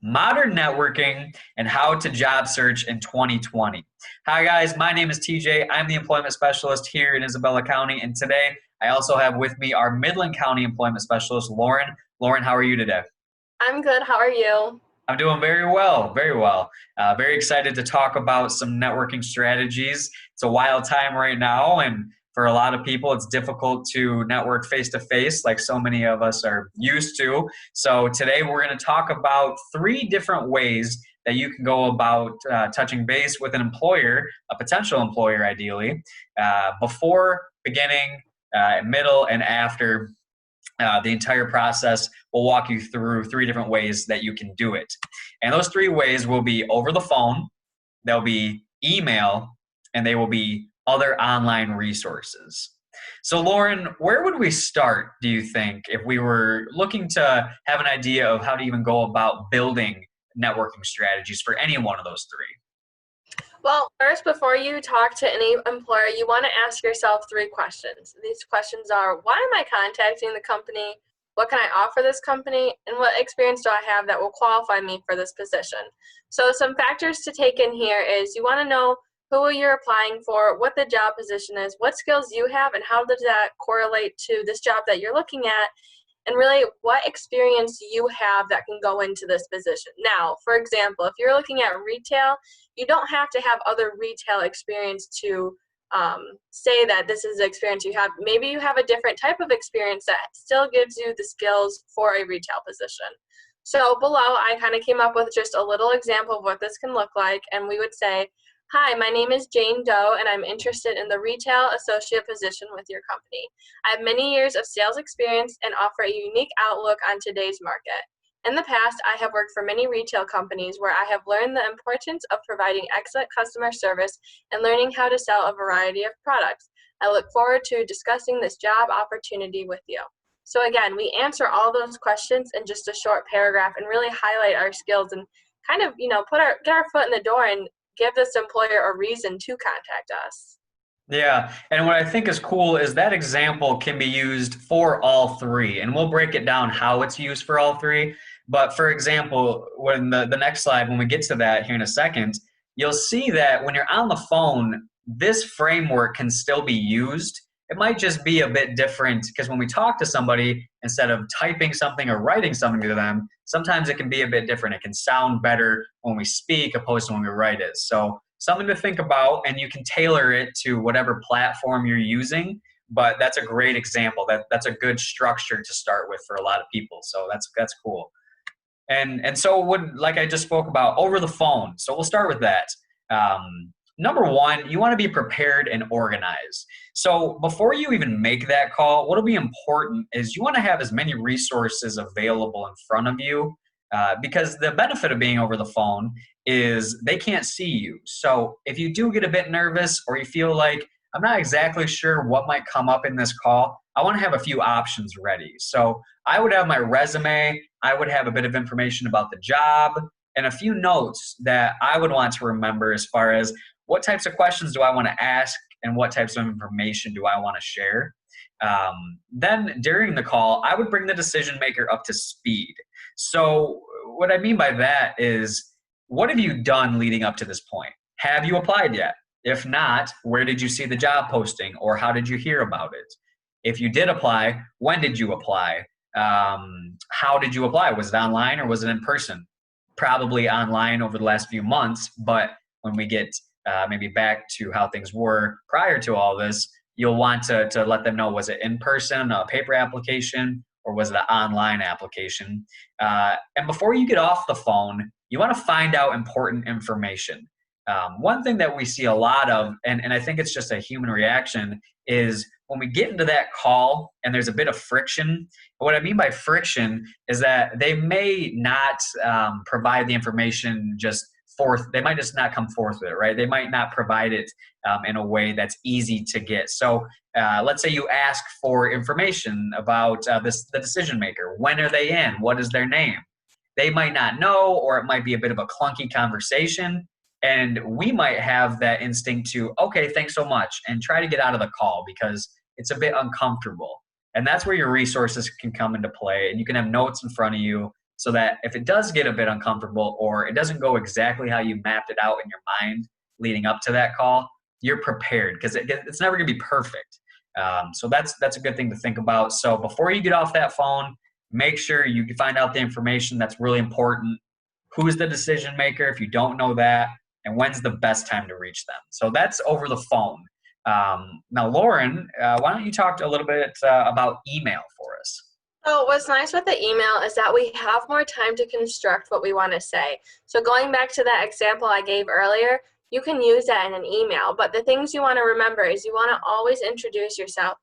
modern networking, and how to job search in 2020. Hi, guys. My name is TJ. I'm the employment specialist here in Isabella County. And today I also have with me our Midland County employment specialist, Lauren. Lauren, how are you today? I'm good. How are you? I'm doing very well, very well. Very excited to talk about some networking strategies. It's a wild time right now, and for a lot of people, it's difficult to network face to face like so many of us are used to. So, today we're going to talk about three different ways that you can go about touching base with an employer, a potential employer ideally, before, beginning, middle, and after the entire process. We'll walk you through three different ways that you can do it. And those three ways will be over the phone, they'll be email, and they will be other online resources. So, Lauren, where would we start, do you think, if we were looking to have an idea of how to even go about building networking strategies for any one of those three? Well, first, before you talk to any employer, you want to ask yourself three questions. These questions are, why am I contacting the company? What can I offer this company? And what experience do I have that will qualify me for this position? So some factors to take in here is you want to know who you're applying for, what the job position is, what skills you have, and how does that correlate to this job that you're looking at, and really what experience you have that can go into this position. Now, for example, if you're looking at retail, you don't have to have other retail experience to say that this is the experience you have. Maybe you have a different type of experience that still gives you the skills for a retail position. So below, I kind of came up with just a little example of what this can look like, and we would say, hi, my name is Jane Doe, and I'm interested in the retail associate position with your company. I have many years of sales experience and offer a unique outlook on today's market. In the past, I have worked for many retail companies where I have learned the importance of providing excellent customer service and learning how to sell a variety of products. I look forward to discussing this job opportunity with you. So again, we answer all those questions in just a short paragraph and really highlight our skills and kind of, get our foot in the door and give this employer a reason to contact us. Yeah, and what I think is cool is that example can be used for all three, and we'll break it down how it's used for all three. But for example, when the next slide, when we get to that here in a second, you'll see that when you're on the phone, this framework can still be used. It might just be a bit different because when we talk to somebody, instead of typing something or writing something to them, sometimes it can be a bit different. It can sound better when we speak opposed to when we write it. So something to think about, and you can tailor it to whatever platform you're using. But that's a great example. That's a good structure to start with for a lot of people. So that's cool. And so would like I just spoke about over the phone. So we'll start with that. Number one, you want to be prepared and organized. So before you even make that call, what'll be important is you want to have as many resources available in front of you, because the benefit of being over the phone is they can't see you. So if you do get a bit nervous or you feel like I'm not exactly sure what might come up in this call, I want to have a few options ready. So I would have my resume, I would have a bit of information about the job, and a few notes that I would want to remember as far as what types of questions do I want to ask and what types of information do I want to share. Then during the call, I would bring the decision maker up to speed. So what I mean by that is, what have you done leading up to this point? Have you applied yet? If not, where did you see the job posting or how did you hear about it? If you did apply, when did you apply? How did you apply? Was it online or was it in person? Probably online over the last few months, but when we get maybe back to how things were prior to all this, you'll want to let them know, was it in person, a paper application, or was it an online application? And before you get off the phone, you want to find out important information. One thing that we see a lot of, and I think it's just a human reaction, is when we get into that call and there's a bit of friction. What I mean by friction is that they may not provide the information just forth. They might just not come forth with it, right? They might not provide it in a way that's easy to get. So let's say you ask for information about the decision maker. When are they in? What is their name? They might not know, or it might be a bit of a clunky conversation. And we might have that instinct to, okay, thanks so much, and try to get out of the call because it's a bit uncomfortable. And that's where your resources can come into play. And you can have notes in front of you so that if it does get a bit uncomfortable or it doesn't go exactly how you mapped it out in your mind leading up to that call, you're prepared, because it's never going to be perfect. So that's a good thing to think about. So before you get off that phone, make sure you find out the information that's really important. Who's the decision maker if you don't know that, and when's the best time to reach them? So that's over the phone. Now, Lauren, why don't you talk a little bit about email for us? So what's nice with the email is that we have more time to construct what we want to say. So going back to that example I gave earlier, you can use that in an email, but the things you want to remember is you want to always introduce yourself.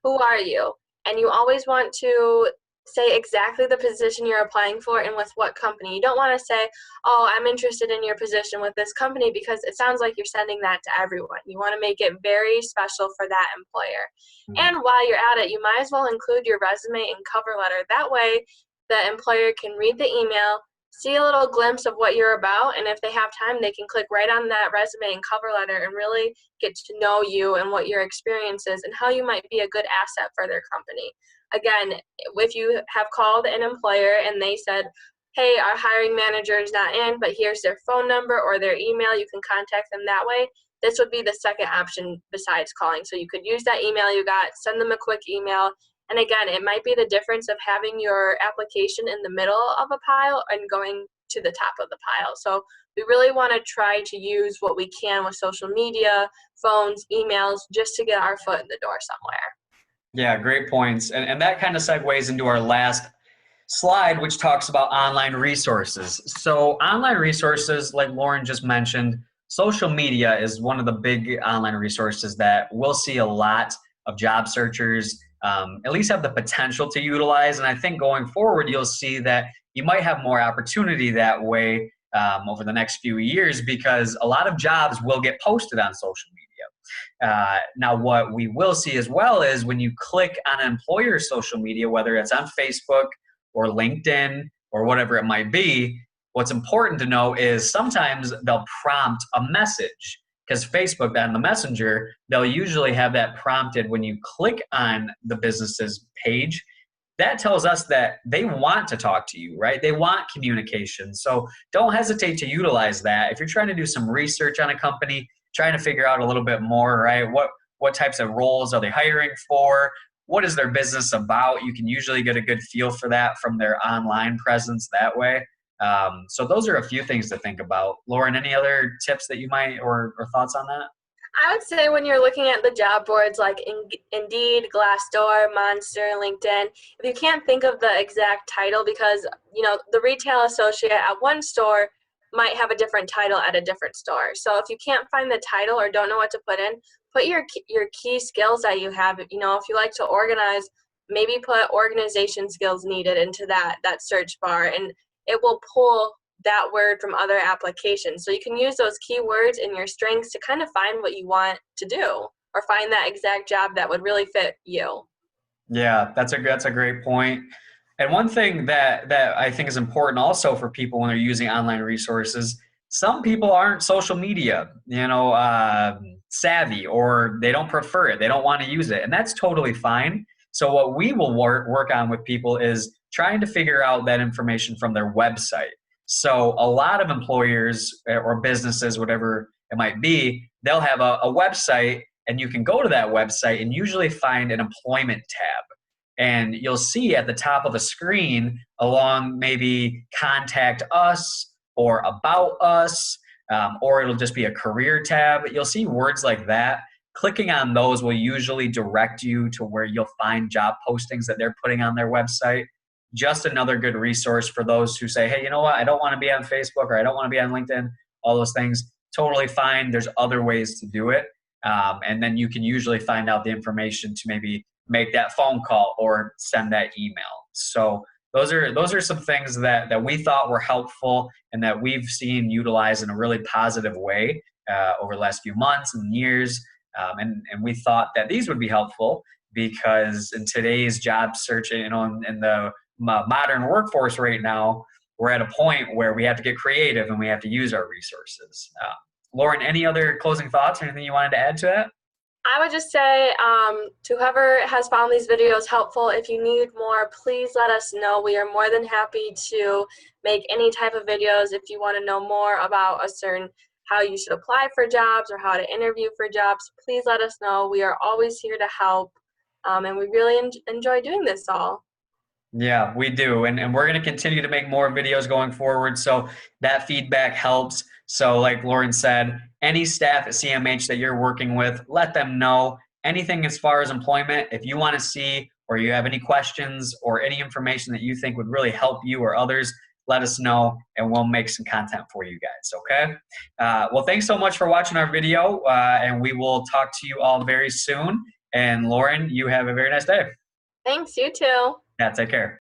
Who are you? And you always want to say exactly the position you're applying for and with what company. You don't want to say, oh, I'm interested in your position with this company, because it sounds like you're sending that to everyone. You want to make it very special for that employer. And while you're at it, you might as well include your resume and cover letter. That way, the employer can read the email, see a little glimpse of what you're about, and if they have time, they can click right on that resume and cover letter and really get to know you and what your experience is and how you might be a good asset for their company. Again, if you have called an employer and they said, hey, our hiring manager is not in, but here's their phone number or their email, you can contact them that way. This would be the second option besides calling. So you could use that email you got, send them a quick email. And again, it might be the difference of having your application in the middle of a pile and going to the top of the pile. So we really want to try to use what we can with social media, phones, emails, just to get our foot in the door somewhere. Yeah, great points. And that kind of segues into our last slide, which talks about online resources. So online resources, like Lauren just mentioned, social media is one of the big online resources that we'll see a lot of job searchers at least have the potential to utilize. And I think going forward, you'll see that you might have more opportunity that way over the next few years, because a lot of jobs will get posted on social media. Now, what we will see as well is when you click on an employer's social media, whether it's on Facebook or LinkedIn or whatever it might be, what's important to know is sometimes they'll prompt a message, because Facebook, on the Messenger, they'll usually have that prompted when you click on the business's page. That tells us that they want to talk to you, right? They want communication. So don't hesitate to utilize that. If you're trying to do some research on a company, trying to figure out a little bit more, right? What types of roles are they hiring for? What is their business about? You can usually get a good feel for that from their online presence that way. So those are a few things to think about. Lauren, any other tips that you might or thoughts on that? I would say when you're looking at the job boards like Indeed, Glassdoor, Monster, LinkedIn, if you can't think of the exact title, because the retail associate at one store might have a different title at a different store. So if you can't find the title or don't know what to put in, put your key skills that you have. If you like to organize, maybe put organization skills needed into that search bar, and it will pull that word from other applications. So you can use those keywords in your strengths to kind of find what you want to do or find that exact job that would really fit you. Yeah, that's a great point. And one thing that I think is important also for people when they're using online resources, some people aren't social media, savvy, or they don't prefer it. They don't want to use it, and that's totally fine. So what we will work on with people is trying to figure out that information from their website. So a lot of employers or businesses, whatever it might be, they'll have a website, and you can go to that website and usually find an employment tab. And you'll see at the top of the screen along maybe contact us or about us, or it'll just be a career tab. You'll see words like that. Clicking on those will usually direct you to where you'll find job postings that they're putting on their website. Just another good resource for those who say, hey, you know what, I don't want to be on Facebook or I don't want to be on LinkedIn, all those things. Totally fine. There's other ways to do it. And then you can usually find out the information to maybe make that phone call or send that email. So those are some things that we thought were helpful and that we've seen utilized in a really positive way over the last few months and years. And we thought that these would be helpful because in today's job search, in the modern workforce right now, we're at a point where we have to get creative and we have to use our resources. Lauren, any other closing thoughts or anything you wanted to add to that? I would just say to whoever has found these videos helpful, if you need more, please let us know. We are more than happy to make any type of videos if you want to know more about a certain how you should apply for jobs or how to interview for jobs. Please let us know. We are always here to help, and we really enjoy doing this all. Yeah, we do. And we're going to continue to make more videos going forward. So that feedback helps. So, like Lauren said, any staff at CMH that you're working with, let them know anything as far as employment. If you want to see or you have any questions or any information that you think would really help you or others, let us know and we'll make some content for you guys. Okay. Well, thanks so much for watching our video. And we will talk to you all very soon. And Lauren, you have a very nice day. Thanks, you too. Yeah, take care.